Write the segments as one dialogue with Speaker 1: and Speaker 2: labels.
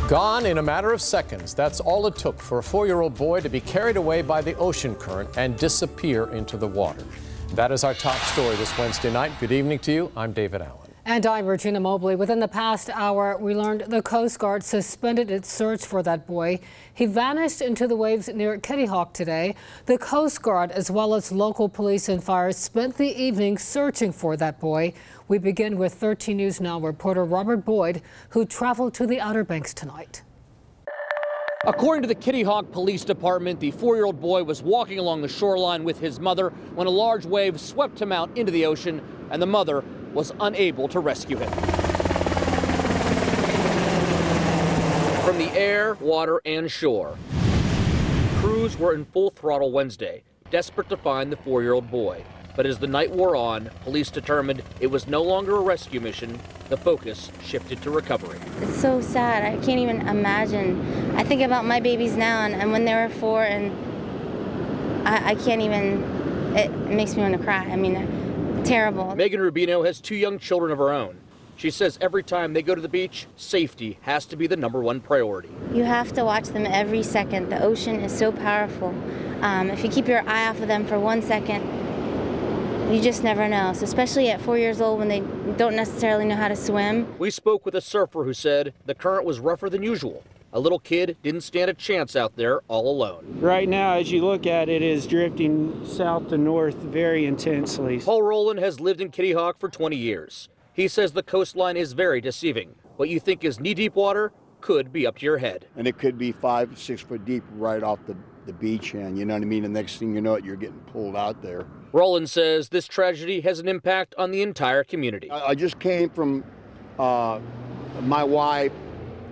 Speaker 1: Gone in a matter of seconds. That's all it took for a 4-year-old boy to be carried away by the ocean current and disappear into the water. That is our top story this Wednesday night. Good evening to you. I'm David Allen.
Speaker 2: And I'm Regina Mobley. Within the past hour, we learned the Coast Guard suspended its search for that boy. He vanished into the waves near Kitty Hawk today. The Coast Guard, as well as local police and fire, spent the evening searching for that boy. We begin with 13 News Now reporter Robert Boyd, who traveled to the Outer Banks tonight.
Speaker 3: According to the Kitty Hawk Police Department, the 4-year-old boy was walking along the shoreline with his mother when a large wave swept him out into the ocean, and the mother was unable to rescue him. From the air, water, and shore, crews were in full throttle Wednesday, desperate to find the 4-year-old boy. But as the night wore on, police determined it was no longer a rescue mission. The focus shifted to recovery.
Speaker 4: It's so sad. I can't even imagine. I think about my babies now and when they were 4, and I can't even, it makes me want to cry. I mean, terrible.
Speaker 3: Megan Rubino has 2 young children of her own. She says every time they go to the beach, safety has to be the #1 priority.
Speaker 4: You have to watch them every second. The ocean is so powerful. If you keep your eye off of them for 1 second, you just never know, so especially at 4 years old when they don't necessarily know how to swim.
Speaker 3: We spoke with a surfer who said the current was rougher than usual. A little kid didn't stand a chance out there all alone.
Speaker 5: Right now, as you look at it, is drifting south to north very intensely.
Speaker 3: Paul Rowland has lived in Kitty Hawk for 20 years. He says the coastline is very deceiving. What you think is knee-deep water could be up to your head.
Speaker 6: And it could be 5 or 6 foot deep right off the beach, and you know what I mean? The next thing you know it, you're getting pulled out there.
Speaker 3: Rowland says this tragedy has an impact on the entire community.
Speaker 6: I just came from my wife,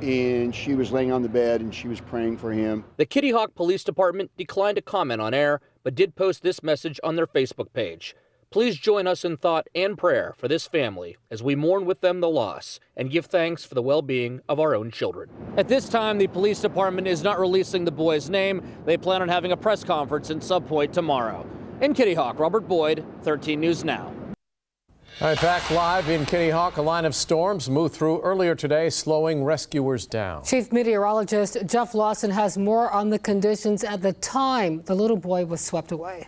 Speaker 6: and she was laying on the bed and she was praying for him.
Speaker 3: The Kitty Hawk Police Department declined to comment on air, but did post this message on their Facebook page. Please join us in thought and prayer for this family as we mourn with them the loss and give thanks for the well-being of our own children. At this time, the police department is not releasing the boy's name. They plan on having a press conference in Sub Point tomorrow. In Kitty Hawk, Robert Boyd, 13 News Now.
Speaker 1: All right, back live in Kitty Hawk, a line of storms moved through earlier today, slowing rescuers down.
Speaker 2: Chief Meteorologist Jeff Lawson has more on the conditions at the time the little boy was swept away.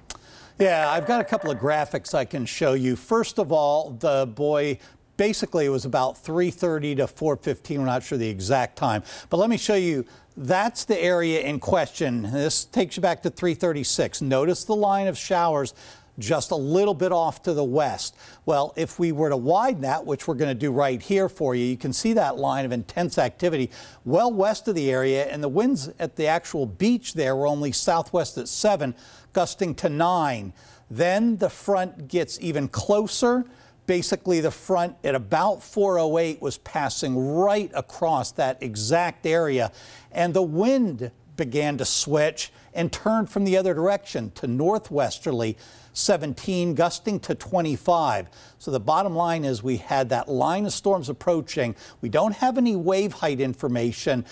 Speaker 7: Yeah, I've got a couple of graphics I can show you. First of all, the boy, basically it was about 3:30 to 4:15. We're not sure the exact time, but let me show you. That's the area in question. This takes you back to 3:36. Notice the line of showers just a little bit off to the west. Well, if we were to widen that, which we're going to do right here for you, you can see that line of intense activity well west of the area, and the winds at the actual beach there were only southwest at 7, gusting to 9. Then the front gets even closer. Basically, the front at about 4:08 was passing right across that exact area, and the wind began to switch and turn from the other direction to northwesterly, 17, gusting to 25. So the bottom line is we had that line of storms approaching. We don't have any wave height information,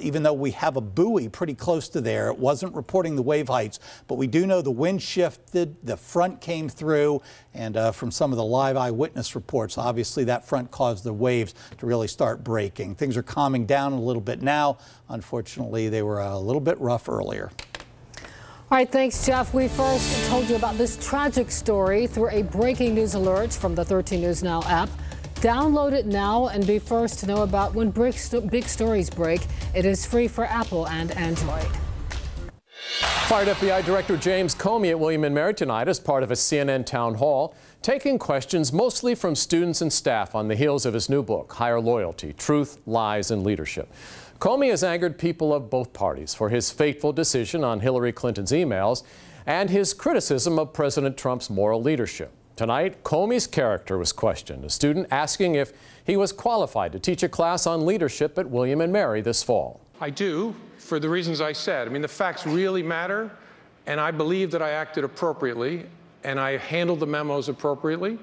Speaker 7: even though we have a buoy pretty close to there. It wasn't reporting the wave heights, but we do know the wind shifted, the front came through, and from some of the live eyewitness reports, obviously that front caused the waves to really start breaking. Things are calming down a little bit now. Unfortunately, they were a little bit rough earlier.
Speaker 2: All right, thanks, Jeff. We first told you about this tragic story through a breaking news alert from the 13 News Now app. Download it now and be first to know about when big stories break. It is free for Apple and Android.
Speaker 1: Fired FBI Director James Comey at William & Mary tonight as part of a CNN town hall, taking questions mostly from students and staff on the heels of his new book, Higher Loyalty, Truth, Lies, and Leadership. Comey has angered people of both parties for his fateful decision on Hillary Clinton's emails and his criticism of President Trump's moral leadership. Tonight, Comey's character was questioned, a student asking if he was qualified to teach a class on leadership at William & Mary this fall.
Speaker 8: I do, for the reasons I said. I mean, the facts really matter, and I believe that I acted appropriately, and I handled the memos appropriately.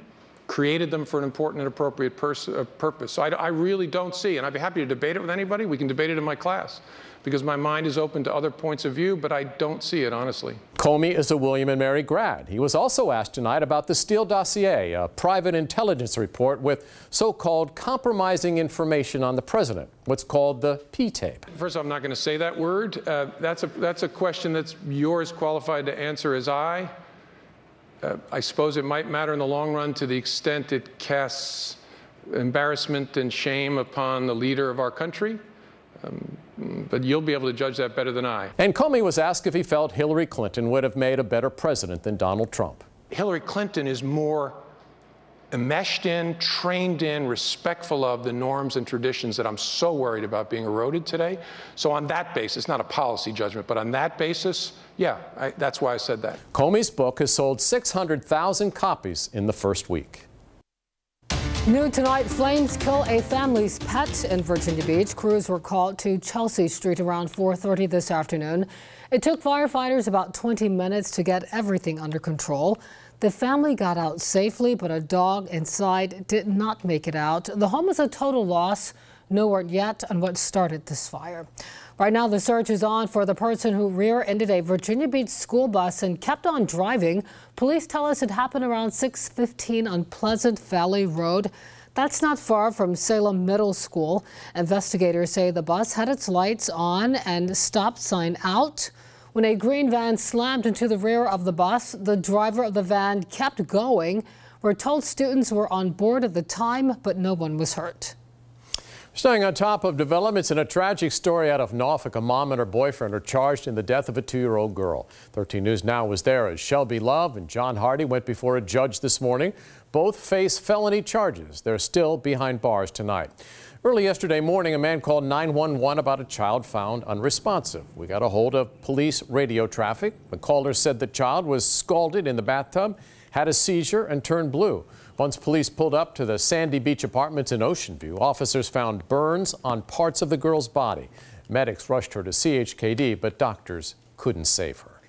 Speaker 8: created them for an important and appropriate purpose. So I really don't see, and I'd be happy to debate it with anybody. We can debate it in my class, because my mind is open to other points of view, but I don't see it, honestly.
Speaker 1: Comey is a William & Mary grad. He was also asked tonight about the Steele dossier, a private intelligence report with so-called compromising information on the president, what's called the P-tape.
Speaker 8: First, I'm not going to say that word. That's a question that's yours qualified to answer as I suppose it might matter in the long run to the extent it casts embarrassment and shame upon the leader of our country. But you'll be able to judge that better than I.
Speaker 1: And Comey was asked if he felt Hillary Clinton would have made a better president than Donald Trump.
Speaker 8: Hillary Clinton is more enmeshed in, trained in, respectful of the norms and traditions that I'm so worried about being eroded today. So on that basis, not a policy judgment, but on that basis, yeah, that's why I said that.
Speaker 1: Comey's book has sold 600,000 copies in the first week.
Speaker 2: New tonight, flames kill a family's pet in Virginia Beach. Crews were called to Chelsea Street around 4:30 this afternoon. It took firefighters about 20 minutes to get everything under control. The family got out safely, but a dog inside did not make it out. The home is a total loss. No word yet on what started this fire. Right now, the search is on for the person who rear-ended a Virginia Beach school bus and kept on driving. Police tell us it happened around 6:15 on Pleasant Valley Road. That's not far from Salem Middle School. Investigators say the bus had its lights on and stop sign out. When a green van slammed into the rear of the bus, the driver of the van kept going. We're told students were on board at the time, but no one was hurt.
Speaker 1: Staying on top of developments in a tragic story out of Norfolk, a mom and her boyfriend are charged in the death of a 2-year-old girl. 13 News Now was there as Shelby Love and John Hardy went before a judge this morning. Both face felony charges. They're still behind bars tonight. Early yesterday morning, a man called 911 about a child found unresponsive. We got a hold of police radio traffic. The caller said the child was scalded in the bathtub, had a seizure, and turned blue. Once police pulled up to the Sandy Beach apartments in Ocean View, officers found burns on parts of the girl's body. Medics rushed her to CHKD, but doctors couldn't save her.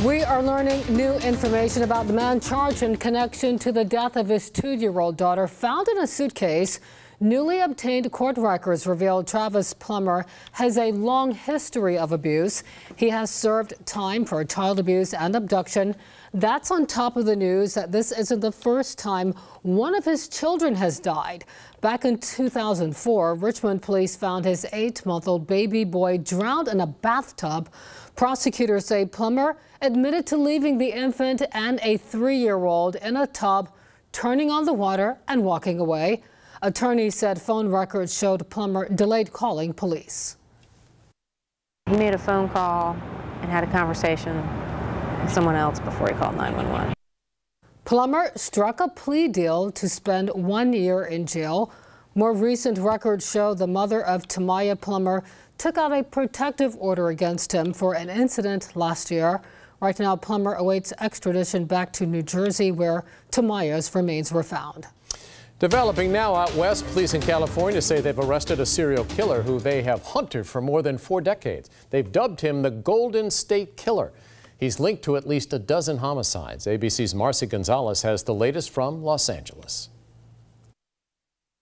Speaker 2: We are learning new information about the man charged in connection to the death of his 2-year-old daughter, found in a suitcase. Newly obtained court records reveal Travis Plummer has a long history of abuse. He has served time for child abuse and abduction. That's on top of the news that this isn't the first time one of his children has died. Back in 2004, Richmond police found his 8-month-old baby boy drowned in a bathtub. Prosecutors say Plummer admitted to leaving the infant and a 3-year-old in a tub, turning on the water and walking away. Attorneys said phone records showed Plummer delayed calling police.
Speaker 9: He made a phone call and had a conversation with someone else before he called 911.
Speaker 2: Plummer struck a plea deal to spend 1 year in jail. More recent records show the mother of Tamaya Plummer took out a protective order against him for an incident last year. Right now, Plummer awaits extradition back to New Jersey, where Tamaya's remains were found.
Speaker 1: Developing now out west, police in California say they've arrested a serial killer who they have hunted for more than 4 decades. They've dubbed him the Golden State Killer. He's linked to at least a dozen homicides. ABC's Marcy Gonzalez has the latest from Los Angeles.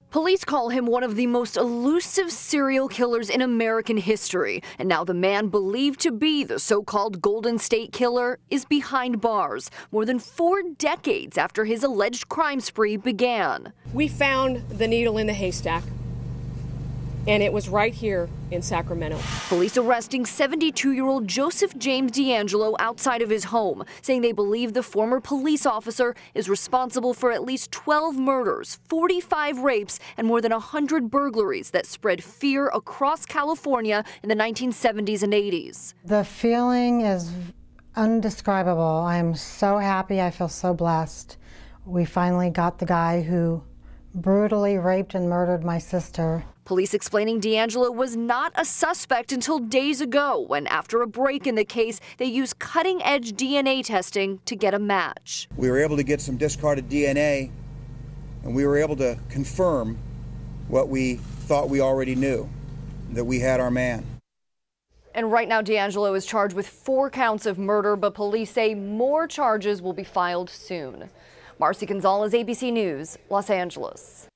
Speaker 10: Police call him one of the most elusive serial killers in American history. And now the man believed to be the so-called Golden State Killer is behind bars more than 4 decades after his alleged crime spree began.
Speaker 11: We found the needle in the haystack, and it was right here in Sacramento.
Speaker 10: Police arresting 72-year-old Joseph James D'Angelo outside of his home, saying they believe the former police officer is responsible for at least 12 murders, 45 rapes, and more than 100 burglaries that spread fear across California in the 1970s and 80s.
Speaker 12: The feeling is undescribable. I am so happy. I feel so blessed. We finally got the guy who brutally raped and murdered my sister.
Speaker 10: Police explaining D'Angelo was not a suspect until days ago when, after a break in the case, they used cutting-edge DNA testing to get a match.
Speaker 13: We were able to get some discarded DNA, and we were able to confirm what we thought we already knew, that we had our man.
Speaker 10: And right now, D'Angelo is charged with 4 counts of murder, but police say more charges will be filed soon. Marcy Gonzalez, ABC News, Los Angeles.